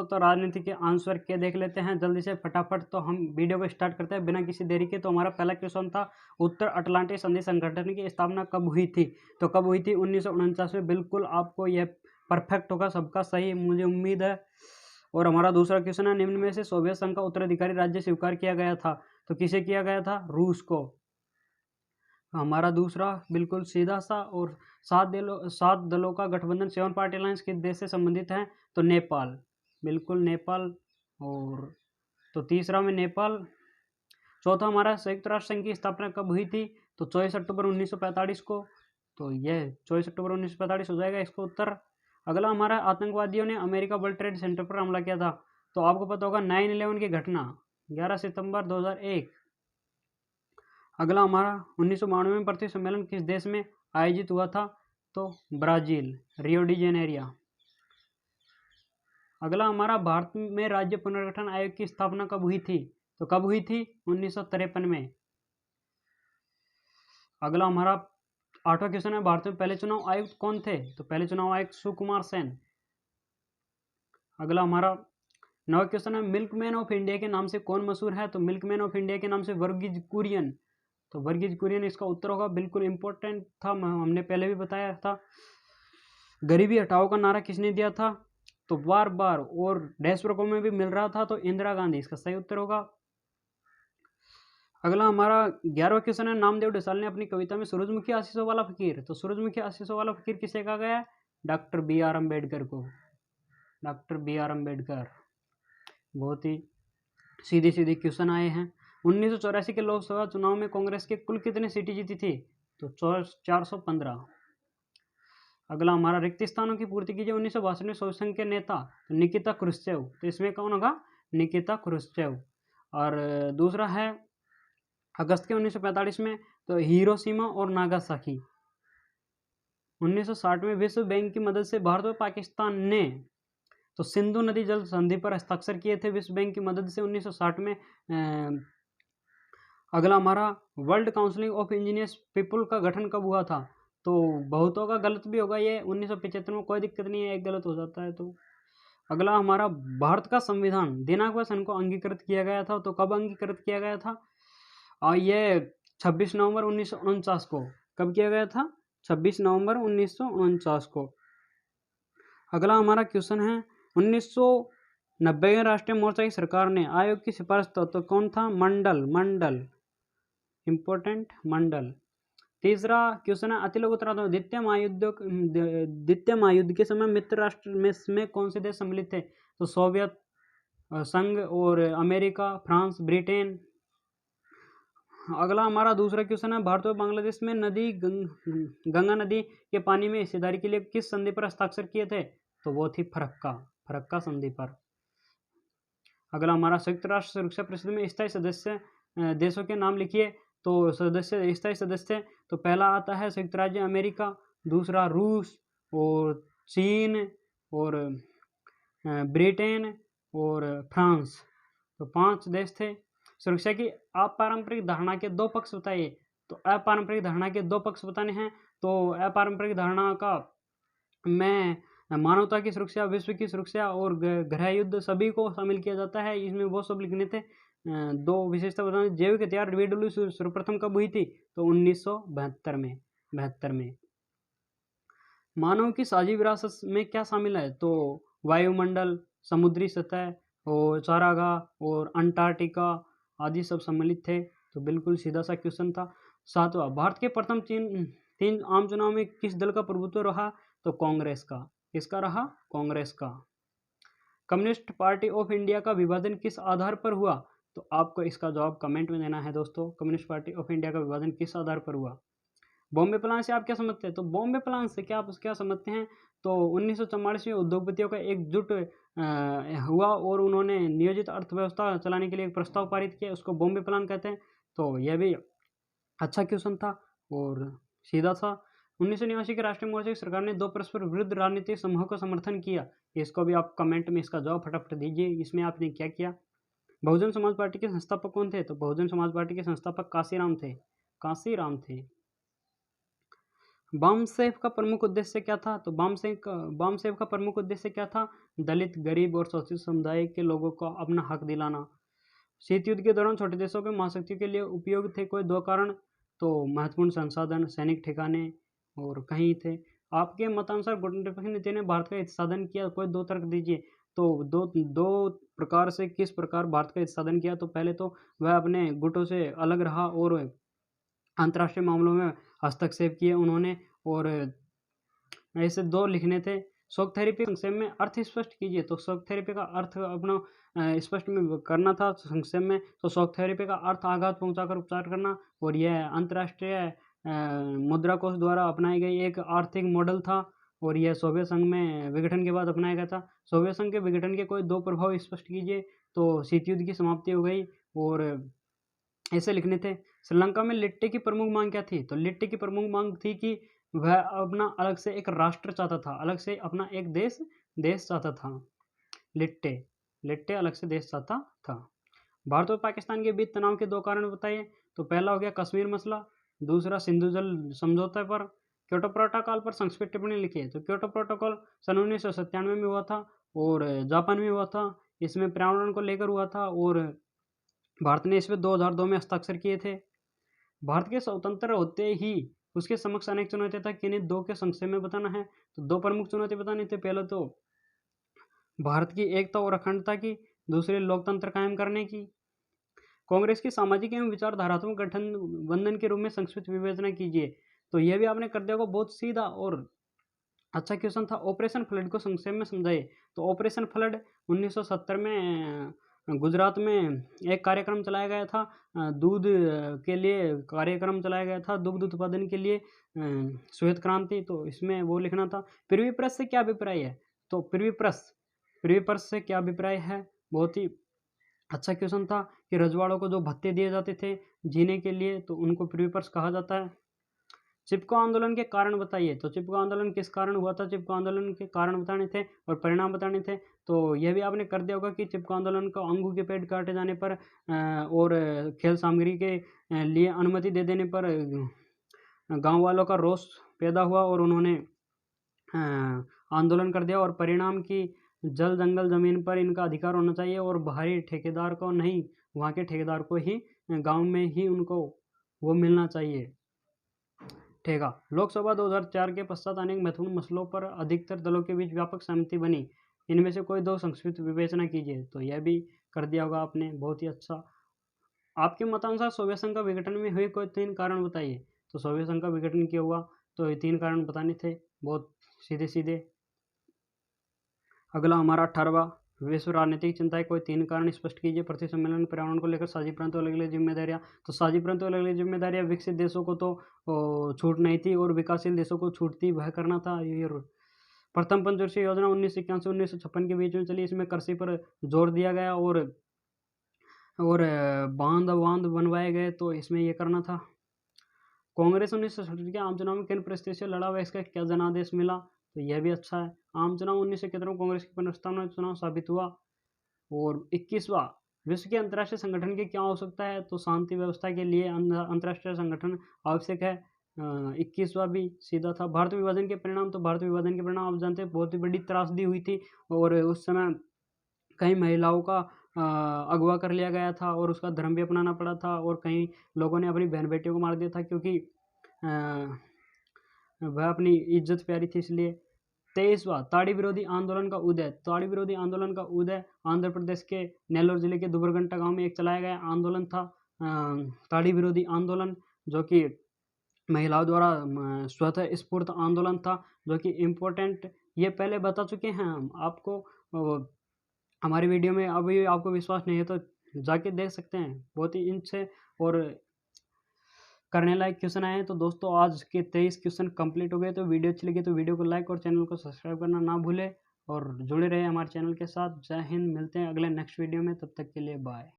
तो राजनीति के आंसर के देख लेते हैं जल्दी से फटाफट। तो हम वीडियो को स्टार्ट करते हैं बिना किसी देरी के। तो हमारा पहला क्वेश्चन था, उत्तर अटलांटिक संधि संगठन की स्थापना कब हुई थी? तो कब हुई थी? 1949 में। बिल्कुल आपको यह परफेक्ट होगा, सबका सही मुझे उम्मीद है। और हमारा दूसरा क्वेश्चन है, निम्न में से सोवियत संघ का उत्तराधिकारी राज्य स्वीकार किया गया था? तो किसे किया गया था? रूस को। हमारा दूसरा बिल्कुल सीधा सा। और 7 दलों का गठबंधन 7 पार्टी अलायंस किस देश से संबंधित है? तो नेपाल, बिल्कुल नेपाल। और तो तीसरा में नेपाल। चौथा हमारा, संयुक्त राष्ट्र संघ की स्थापना कब हुई थी? तो 24 अक्टूबर 1945 को। तो यह 24 अक्टूबर 1945 हो जाएगा इसका उत्तर। अगला हमारा, आतंकवादियों ने अमेरिका वर्ल्ड ट्रेड सेंटर पर हमला किया था? तो आपको पता होगा 9/11 की घटना, 11 सितंबर 2001। अगला हमारा, 1992 में पृथ्वी सम्मेलन किस देश में आयोजित हुआ था? तो ब्राजील, रियो डी जेनेरिया। अगला हमारा, भारत में राज्य पुनर्गठन आयोग की स्थापना कब हुई थी? तो कब हुई थी? 1953 में। अगला हमारा 8वां क्वेश्चन है, भारत में पहले चुनाव आयुक्त कौन थे? तो पहले चुनाव आयुक्त सुकुमार सेन। अगला हमारा 9वां क्वेश्चन है, मिल्कमैन ऑफ इंडिया के नाम से कौन मशहूर है? तो मिल्कमैन ऑफ इंडिया के नाम से वर्गीज कुरियन। तो वर्गीज कुरियन इसका उत्तर होगा। बिल्कुल इंपॉर्टेंट था, हमने पहले भी बताया था। गरीबी हटाओ का नारा किसने दिया था? तो बार बार और डैश वर्गों में भी मिल रहा था, तो इंदिरा गांधी इसका सही उत्तर होगा। अगला हमारा 11वां क्वेश्चन है, नामदेव ढसाल ने अपनी कविता में सूरजमुखी आशीषों वाला फकीर। तो सूरजमुखी आशीषों वाला फकीर किसे कहा गया है? डॉक्टर बी आर अम्बेडकर को। Doctor B R Ambedkar. बहुत ही सीधी सीधी क्वेश्चन आए हैं। 1984 के लोकसभा चुनाव में कांग्रेस के कुल कितने सीटें जीती थी? तो 415। अगला हमारा, रिक्त स्थानों की पूर्ति कीजिए 1962 में सोवियत संघ के नेता? तो निकिता क्रुश्चेव। तो इसमें कौन होगा? निकिता क्रुश्चेव। और दूसरा है, अगस्त के 1945 में तो हिरोशिमा और नागासाकी। 1960 में विश्व बैंक की मदद से भारत और पाकिस्तान ने तो सिंधु नदी जल संधि पर हस्ताक्षर किए थे विश्व बैंक की मदद से 1960 में। अगला हमारा, world council of engineers people का गठन कब हुआ था? तो बहुतों का गलत भी होगा ये, 1975 में। कोई दिक्कत नहीं है, एक गलत हो जाता है तो। अगला हमारा, भारत का संविधान दिनांक व सन को अंगीकृत किया गया था? तो कब अंगीकृत किया गया था? और ये 26 नवंबर 1949 को। कब किया गया था? 26 नवंबर 1949 को। अगला हमारा क्वेश्चन है, 1990 में राष्ट्रीय मोर्चा की सरकार ने आयोग की सिफारिश तो कौन था? मंडल। इंपॉर्टेंट, मंडल। तीसरा क्वेश्चन है, अति लघु उत्तराखंड द्वितीय महायुद्ध के समय मित्र राष्ट्र में कौन से देश सम्मिलित थे? तो सोवियत संघ और अमेरिका, फ्रांस, ब्रिटेन। अगला हमारा दूसरा क्वेश्चन है, भारत और बांग्लादेश में गंगा नदी के पानी में हिस्सेदारी के लिए किस संधि पर हस्ताक्षर किए थे? तो वो थी फरक्का संधि पर। अगला हमारा, संयुक्त राष्ट्र सुरक्षा परिषद में स्थायी सदस्य देशों के नाम लिखिए। तो स्थायी सदस्य, तो पहला आता है संयुक्त राज्य अमेरिका, दूसरा रूस और चीन और ब्रिटेन और फ्रांस। तो 5 देश थे। सुरक्षा की अपारंपरिक धारणा के 2 पक्ष बताइए। तो अपारंपरिक धारणा के 2 पक्ष बताने हैं। तो अपारंपरिक धारणा का मैं मानवता की सुरक्षा, विश्व की सुरक्षा और गृह युद्ध सभी को शामिल किया जाता है। इसमें वो सब लिखने थे। 2 विशेषता बताने। जैविक हथियार रिडब्ल्यू सर्वप्रथम कब हुई थी? तो 1972 में। मानव की साझी विरासत में क्या शामिल है? तो वायुमंडल, समुद्री सतह और चारागाह और अंटार्कटिका आदि सब सम्मिलित थे। तो बिल्कुल सीधा सा क्वेश्चन था। 7वां, भारत के प्रथम 3 आम चुनाव में किस दल का प्रभुत्व रहा? तो कांग्रेस का। किसका रहा? कांग्रेस का। कम्युनिस्ट पार्टी ऑफ इंडिया का विभाजन किस आधार पर हुआ? तो आपको इसका जवाब कमेंट में देना है दोस्तों। कम्युनिस्ट पार्टी ऑफ इंडिया का विभाजन किस आधार पर हुआ? बॉम्बे प्लान से आप क्या समझते हैं? तो बॉम्बे प्लान से क्या समझते हैं? तो 1944 में उद्योगपतियों का एकजुट हुआ और उन्होंने नियोजित अर्थव्यवस्था चलाने के लिए एक प्रस्ताव पारित किया, उसको बॉम्बे प्लान कहते हैं। तो यह भी अच्छा क्वेश्चन था और सीधा था। 1989 के राष्ट्रीय मोर्चा की सरकार ने 2 परस्पर विरुद्ध राजनीतिक समूहों का समर्थन किया। इसको भी आप कमेंट में इसका जवाब फटाफट दीजिए, इसमें आपने क्या किया? बहुजन समाज पार्टी के संस्थापक कौन थे? तो बहुजन समाज पार्टी के संस्थापक काशीराम थे। बामसेफ का प्रमुख उद्देश्य क्या था? तो बामसेफ का प्रमुख उद्देश्य क्या था? दलित, गरीब और शोषित समुदाय के लोगों को अपना हक दिलाना। शीत युद्ध के दौरान छोटे देशों के महाशक्तियों के लिए उपयोग थे कोई दो कारण, तो महत्वपूर्ण संसाधन, सैनिक ठिकाने और कहीं थे। आपके मतानुसार गुटनिरपेक्ष नीति ने भारत का हित साधन किया, कोई दो तर्क दीजिए। तो दो दो प्रकार से किस प्रकार भारत का हित साधन किया? तो पहले तो वह अपने गुटों से अलग रहा और अंतर्राष्ट्रीय मामलों में हस्तक्षेप किए उन्होंने, और ऐसे दो लिखने थे। शॉक थेरेपी संक्षेप में अर्थ स्पष्ट कीजिए। तो शॉक थेरेपी का अर्थ अपना स्पष्ट में करना था संक्षेप में। तो शॉक थेरेपी का अर्थ आघात पहुंचाकर उपचार करना, और यह अंतर्राष्ट्रीय मुद्रा कोष द्वारा अपनाई गई एक आर्थिक मॉडल था, और यह सोवियत संघ में विघटन के बाद अपनाया गया था। सोवियत संघ के विघटन के कोई दो प्रभाव स्पष्ट कीजिए। तो शीत युद्ध की समाप्ति हो गई, और ऐसे लिखने थे। श्रीलंका में लिट्टे की प्रमुख मांग क्या थी? तो लिट्टे की प्रमुख मांग थी कि वह अपना अलग से एक राष्ट्र चाहता था, अलग से अपना एक देश चाहता था। लिट्टे लिट्टे अलग से देश चाहता था। भारत और पाकिस्तान के बीच तनाव के दो कारण बताइए। तो पहला हो गया कश्मीर मसला, दूसरा सिंधु जल समझौते पर। क्योटो प्रोटोकॉल पर संक्षिप्त टिप्पणी लिखिए। तो क्योटो प्रोटोकॉल सन 1997 में हुआ था और जापान में हुआ था। इसमें पर्यावरण को लेकर हुआ था, और भारत ने इसमें 2002 में हस्ताक्षर किए थे। भारत के स्वतंत्र होते ही उसके समक्ष अनेक चुनौतियां था, किन्हीं दो के संक्षेप में बताना है। तो दो प्रमुख चुनौती बतानी थी। पहले तो भारत की एकता और अखंडता की, दूसरे लोकतंत्र कायम करने की। कांग्रेस की सामाजिक एवं विचारधारात्मक गठन बंधन के रूप में संक्षिप्त विवेचना कीजिए। तो यह भी आपने कर दिया होगा, बहुत सीधा और अच्छा क्वेश्चन था। ऑपरेशन फ्लड को संक्षेप में समझाइए। तो ऑपरेशन फ्लड 1970 में गुजरात में एक कार्यक्रम चलाया गया था, दूध के लिए कार्यक्रम चलाया गया था, दुग्ध उत्पादन के लिए श्वेत क्रांति। तो इसमें वो लिखना था। पृथ्वी प्रेस से क्या अभिप्राय है? तो पृथ्वी प्रेस से क्या अभिप्राय है? बहुत ही अच्छा क्वेश्चन था कि रजवाड़ों को जो भत्ते दिए जाते थे जीने के लिए, तो उनको पृथ्वी प्रेस कहा जाता है। चिपको आंदोलन के कारण बताइए। तो चिपको आंदोलन किस कारण हुआ था? चिपको आंदोलन के कारण बताने थे और परिणाम बताने थे। तो यह भी आपने कर दिया होगा कि चिपको आंदोलन को अंगू के पेड़ काटे जाने पर और खेल सामग्री के लिए अनुमति दे देने पर गांव वालों का रोष पैदा हुआ और उन्होंने आंदोलन कर दिया, और परिणाम की जल जंगल जमीन पर इनका अधिकार होना चाहिए और बाहरी ठेकेदार को नहीं, वहाँ के ठेकेदार को ही, गांव में ही उनको वो मिलना चाहिए ठेका। लोकसभा 2004 के पश्चात अनेक महत्वपूर्ण मसलों पर अधिकतर दलों के बीच व्यापक सहमति बनी। इनमें से कोई दो संक्षिप्त विवेचना कीजिए। तो यह भी कर दिया होगा आपने, बहुत ही अच्छा। आपके मतानुसार सोवियत संघ का विघटन में हुए कोई तीन कारण बताइए। तो सोवियत संघ का विघटन क्यों हुआ? तो ये तीन कारण बताने थे, बहुत सीधे सीधे। अगला हमारा 18वां, विश्व राजनीतिक चिंताएं, कोई तीन कारण स्पष्ट कीजिए। प्रति सम्मेलन पर्यावरण को लेकर साझी परंतु अलग अलग जिम्मेदारियां। तो साझी परंतु अलग अलग जिम्मेदारियां विकसित देशों को तो छूट नहीं थी और विकासशील देशों को छूट थी, वह करना था। ये प्रथम पंचवर्षीय योजना 1951 से 1956 के बीच में चली। इसमें कृषि पर जोर दिया गया और बांध बनवाए गए, तो इसमें ये करना था। कांग्रेस 1967 के आम चुनाव में किन परिस्थितियों से लड़ा हुआ, इसका क्या जनादेश मिला? तो यह भी अच्छा है। आम चुनाव 1971 में कांग्रेस की पुनर्स्थापना चुनाव साबित हुआ। और 21वां, विश्व के अंतर्राष्ट्रीय संगठन की क्या आवश्यकता है? तो शांति व्यवस्था के लिए अंतर्राष्ट्रीय संगठन आवश्यक है। 21वां भी सीधा था। भारत विभाजन के परिणाम। तो भारत विभाजन के परिणाम आप जानते हैं, बहुत ही बड़ी त्रासदी हुई थी और उस समय कई महिलाओं का अगवा कर लिया गया था और उसका धर्म भी अपनाना पड़ा था, और कई लोगों ने अपनी बहन बेटियों को मार दिया था क्योंकि वह अपनी इज्जत प्यारी थी, इसलिए। 23वां, ताड़ी विरोधी आंदोलन का उदय। ताड़ी विरोधी आंदोलन का उदय आंध्र प्रदेश के नेल्लोर जिले के दुबरगंटा गांव में एक चलाया गया आंदोलन था, ताड़ी विरोधी आंदोलन, जो कि महिलाओं द्वारा स्वतः स्फूर्त आंदोलन था, जो कि इम्पोर्टेंट, ये पहले बता चुके हैं हम आपको हमारी वीडियो में। अभी आपको विश्वास नहीं है तो जाके देख सकते हैं, बहुत ही इंच है और करने लायक क्वेश्चन आए हैं। तो दोस्तों आज के 23 क्वेश्चन कंप्लीट हो गए। तो वीडियो अच्छी लगी तो वीडियो को लाइक और चैनल को सब्सक्राइब करना ना भूले और जुड़े रहे हमारे चैनल के साथ। जय हिंद, मिलते हैं अगले नेक्स्ट वीडियो में, तब तक के लिए बाय।